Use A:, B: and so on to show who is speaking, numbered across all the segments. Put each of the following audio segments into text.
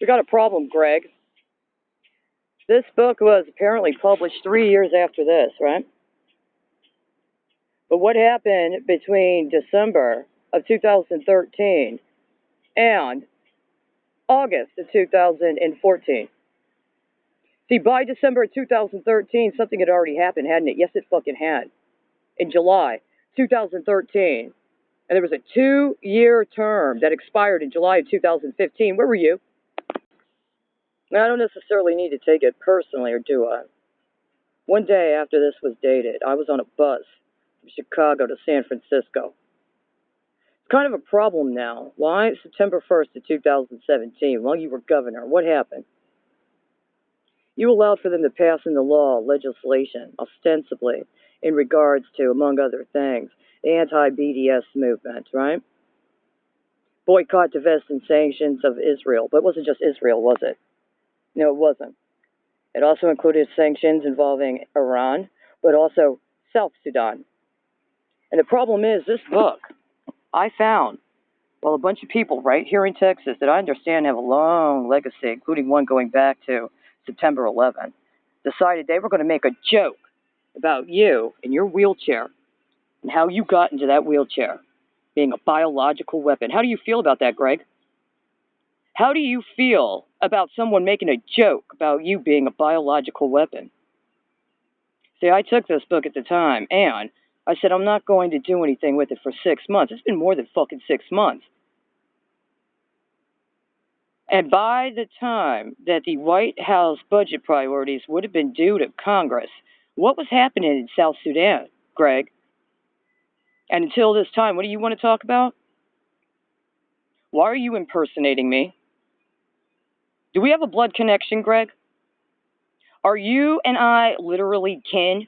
A: We got a problem, Greg. This book was apparently published 3 years after this, right? But what happened between December of 2013 and August of 2014? See, by December of 2013, something had already happened, hadn't it? Yes, it fucking had. In July 2013. And there was a 2-year term that expired in July of 2015. Where were you? Now, I don't necessarily need to take it personally, or do I? One day after this was dated, I was on a bus from Chicago to San Francisco. It's kind of a problem now. Why? September 1st of 2017, while you were governor, what happened? You allowed for them to pass into law legislation, ostensibly, in regards to, among other things, the anti-BDS movement, right? Boycott, divest, and sanctions of Israel. But it wasn't just Israel, was it? No, it wasn't. It also included sanctions involving Iran, but also South Sudan. And the problem is, this book I found, well, a bunch of people right here in Texas that I understand have a long legacy, including one going back to September 11th, decided they were going to make a joke about you and your wheelchair and how you got into that wheelchair being a biological weapon. How do you feel about that, Greg? How do you feel about someone making a joke about you being a biological weapon? See, I took this book at the time, and I said, I'm not going to do anything with it for 6 months. It's been more than fucking 6 months. And by the time that the White House budget priorities would have been due to Congress, what was happening in South Sudan, Greg? And until this time, what do you want to talk about? Why are you impersonating me? Do we have a blood connection, Greg? Are you and I literally kin,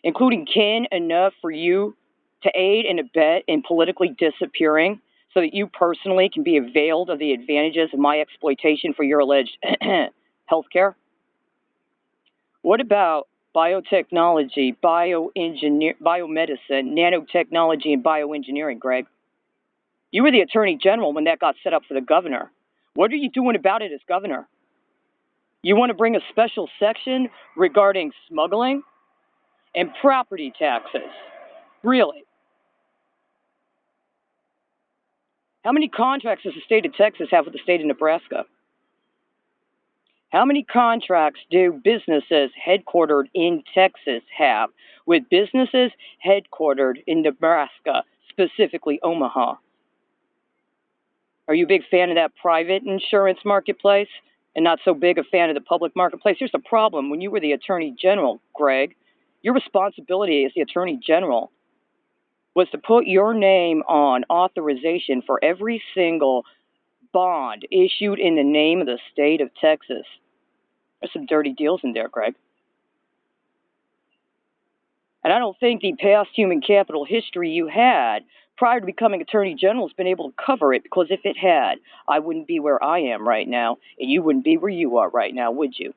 A: including kin enough for you to aid and abet in politically disappearing so that you personally can be availed of the advantages of my exploitation for your alleged health care? What about biotechnology, biomedicine, nanotechnology, and bioengineering, Greg? You were the attorney general when that got set up for the governor. What are you doing about it as governor? You want to bring a special section regarding smuggling and property taxes? Really? How many contracts does the state of Texas have with the state of Nebraska? How many contracts do businesses headquartered in Texas have with businesses headquartered in Nebraska, specifically Omaha? Are you a big fan of that private insurance marketplace and not so big a fan of the public marketplace? Here's the problem. When you were the Attorney General, Greg, your responsibility as the Attorney General was to put your name on authorization for every single bond issued in the name of the state of Texas. There's some dirty deals in there, Greg. And I don't think the past human capital history you had prior to becoming Attorney General has been able to cover it, because if it had, I wouldn't be where I am right now, and you wouldn't be where you are right now, would you?